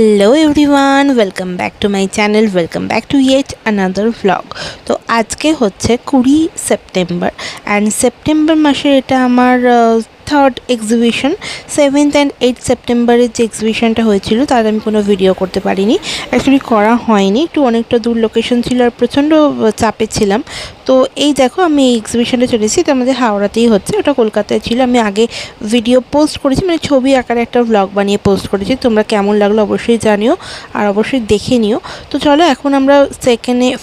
Hello everyone welcome back to my channel welcome back to yet another vlog. तो आज के होच्छे 20 September and September मासे एटा आमार third exhibition 7th and 8th সেপ্টেম্বরে যে এক্সিবিশনটা হয়েছিল তার আমি কোনো ভিডিও করতে পারিনি, অ্যাকচুয়ালি করা হয়নি, একটু অনেকটা দূর লোকেশন ছিল আর প্রচণ্ড চাপে ছিলাম। তো এই দেখো আমি এই এক্সিবিশনে চলেছি, এটা আমাদের হাওড়াতেই হচ্ছে, ওটা কলকাতায় ছিল। আমি আগে ভিডিও পোস্ট করেছি, মানে ছবি আকারে একটা ব্লগ বানিয়ে পোস্ট করেছি, তোমরা কেমন লাগলো অবশ্যই জানিও আর অবশ্যই দেখে নিও। তো চলো এখন আমরা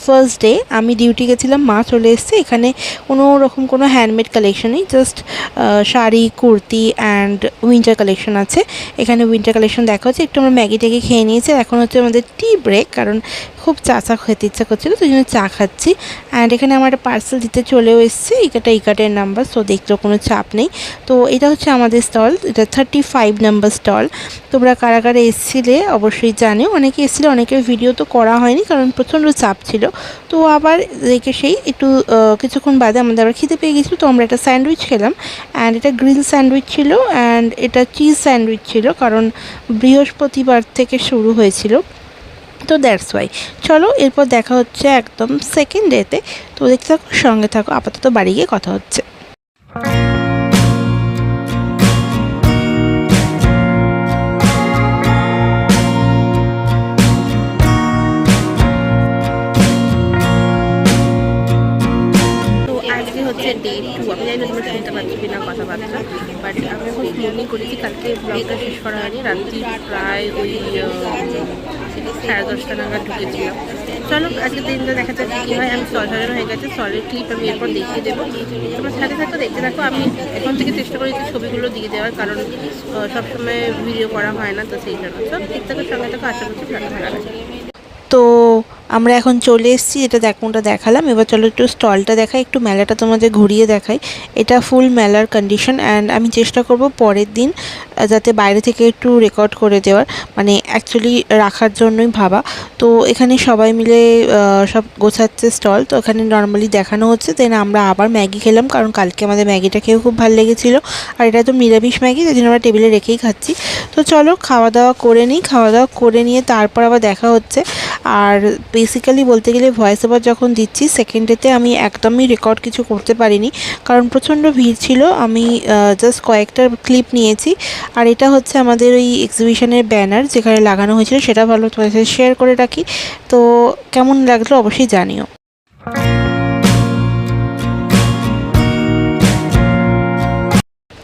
ফার্স্ট ডে আমি ডিউটি গেছিলাম, মা চলে এসছে। এখানে কোনো রকম কোনো হ্যান্ডমেড কালেকশন নেই, just sari kurti and winter collection আছে। এখানে উইন্টার কালেকশন দেখা হচ্ছে। একটু আমরা ম্যাগি ট্যাগি খেয়ে নিয়েছি, এখন হচ্ছে আমাদের টি ব্রেক, কারণ খুব চা খেতে ইচ্ছা করছিলো, তো জন্য চা খাচ্ছি। অ্যান্ড এখানে আমার একটা পার্সেল দিতে চলেও এসেছে, ইকাটের নাম্বার, সো দেখতেও কোনো চাপ নেই। তো এটা হচ্ছে আমাদের স্টল, এটা 35 নাম্বার স্টল। তোমরা কারা কারা এসেছিলে অবশ্যই জানিও, অনেকে এসেছিলে, অনেকের ভিডিও তো করা হয়নি কারণ প্রচণ্ড চাপ ছিল। তো আবার দেখে সেই একটু কিছুক্ষণ বাদে আমাদের আবার খিদে পেয়ে গেছিলো, তো আমরা একটা স্যান্ডউইচ খেলাম। অ্যান্ড এটা গ্রিল স্যান্ডউইচ ছিল অ্যান্ড এটা চিজ স্যান্ডউইচ ছিল, কারণ বৃহস্পতিবার থেকে শুরু হয়েছিল, তো দ্যাটস ওয়াই। চলো এরপর দেখা হচ্ছে একদম সেকেন্ড ডেতে। তো দেখতে থাকো, সঙ্গে থাকো, আপাতত বাড়ি গিয়ে কথা হচ্ছে। হচ্ছে ডে 2, আমি জানি না তোমরা শুনতে পাচ্ছি কিনা কথাবার্তা, বাট আমি এখন ক্লিনিং করেছি, কালকে ব্লগটা শেষ করা হয়নি, রাত্রি প্রায় ওই 10:30 নাগাদ ঢুকেছিলাম। চলো আজকে দিনটা দেখা যাচ্ছে কী হয়। আমি স্টল সাজানো হয়ে গেছে, স্টলের ক্লিপ আমি এরপর দেখিয়ে দেবো, তোমরা সাথে সাথে দেখতে থাকো। আমি এখন থেকে চেষ্টা করি যে ছবিগুলো দিয়ে দেওয়ার, কারণ সবসময় ভিডিও করা হয় না, তো সেই জন্য সব ঠিক থাকো, সঙ্গে থাকো, আশা করছি ভালো লাগবে। তো আমরা এখন চলে এসেছি, এটা কোনটা দেখালাম, এবার চলো একটু স্টলটা দেখাই, একটু মেলাটা তোমাদের ঘুরিয়ে দেখাই। এটা ফুল মেলার কন্ডিশন অ্যান্ড আমি চেষ্টা করব পরের দিন যাতে বাইরে থেকে একটু রেকর্ড করে দেওয়ার, মানে অ্যাকচুয়ালি রাখার জন্যই ভাবা। তো এখানে সবাই মিলে সব গোছাচ্ছে স্টল, তো এখানে নর্মালি দেখানো হচ্ছে। দেন আমরা আবার ম্যাগি খেলাম, কারণ কালকে আমাদের ম্যাগিটা খেয়েও খুব ভালো লেগেছিলো, আর এটা তো নিরামিষ ম্যাগি, তাই জন্য আমরা টেবিলে রেখেই খাচ্ছি। তো চলো খাওয়া দাওয়া করে নিই, খাওয়া দাওয়া করে নিয়ে তারপর আবার দেখা হচ্ছে। আর বেসিক্যালি বলতে গেলে ভয়েস ওভার যখন দিচ্ছি সেকেন্ড ডেতে আমি একদমই রেকর্ড কিছু করতে পারিনি, কারণ প্রচণ্ড ভিড় ছিল। আমি জাস্ট কয়েকটা ক্লিপ নিয়েছি। আর এটা হচ্ছে আমাদের ওই এক্সিবিশনের ব্যানার যেখানে লাগানো হয়েছিল, সেটা ভালো তোমাদের সাথে শেয়ার করে রাখি। তো কেমন লাগলো অবশ্যই জানিও।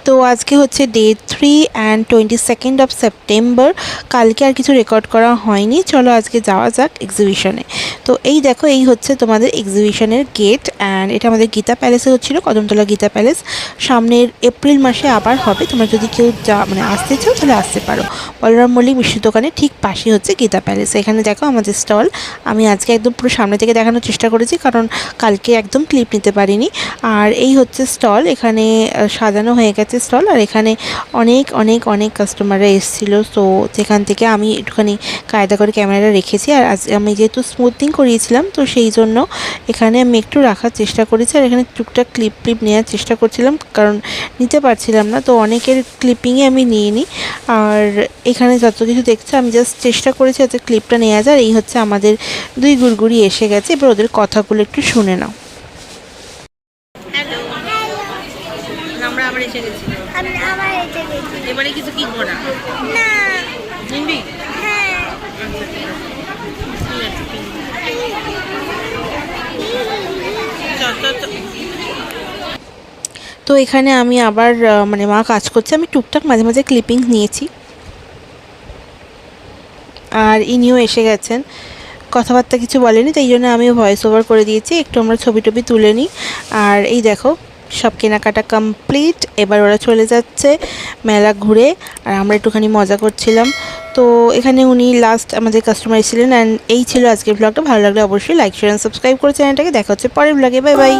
তো আজকে হচ্ছে day 3 and 22nd of September. কালকে আর কিছু রেকর্ড করা হয়নি, চলো আজকে যাওয়া যাক এক্সিবিশনে। তো এই দেখো, এই হচ্ছে তোমাদের এক্সিবিশনের গেট অ্যান্ড এটা আমাদের গীতা প্যালেসে হচ্ছিলো, কদমতলা গীতা প্যালেস। সামনের এপ্রিল মাসে আবার হবে, তোমরা যদি কেউ আসতে চাও তাহলে আসতে পারো। বলরাম মল্লিক মিষ্টির দোকানে ঠিক পাশে হচ্ছে গীতা প্যালেস। এখানে দেখো আমাদের স্টল, আমি আজকে একদম পুরো সামনে থেকে দেখানোর চেষ্টা করেছি, কারণ কালকে একদম ক্লিপ নিতে পারিনি। আর এই হচ্ছে স্টল, এখানে সাজানো হয়ে গেছে স্টল, আর এখানে অনেক অনেক অনেক কাস্টমাররা এসেছিলো। সো যেখান থেকে আমি একটুখানি কায়দা করে ক্যামেরাটা রেখেছি। আর আজ আমি যেহেতু স্মুথিং করিয়েছিলাম, তো সেই জন্য এখানে আমি একটু রাখার চেষ্টা করেছি। আর এখানে টুকটাক ক্লিপ নেওয়ার চেষ্টা করছিলাম, কারণ নিতে পারছিলাম না, তো অনেকের ক্লিপিংয়ে আমি নিয়ে নিই। আর এখানে যত কিছু দেখছো আমি জাস্ট চেষ্টা করেছি যাতে ক্লিপটা নেওয়া যায়। এই হচ্ছে আমাদের দুই গুড়গুড়ি এসে গেছে, এবার ওদের কথাগুলো একটু শুনে নাও। আমরা আবার এসে গেছি, এবারে কিছু কিনবো না, কিনবি? তো এখানে আমি আবার মা কাজ করছে, আমি টুকটাক মাঝে মাঝে ক্লিপিং নিয়েছি। আর ইনিও এসে গেছেন, কথাবার্তা কিছু বলেনি, তাই জন্য আমি ভয়েস ওভার করে দিয়েছি, একটু আমরা ছবি টবি তুলে নিই। আর এই দেখো সব কেনাকাটা কমপ্লিট, এবার ওরা চলে যাচ্ছে মেলা ঘুরে, আর আমরা একটুখানি মজা করছিলাম। তো এখানে উনি লাস্ট আমাদের কাস্টমার এসেছিলেন। অ্যান্ড এই ছিল আজকের ব্লগটা। ভালো লাগলে অবশ্যই লাইক শেয়ার অ্যান্ড সাবস্ক্রাইব করে চ্যানেলটাকে। দেখা হচ্ছে পরের ব্লগে, বাই বাই।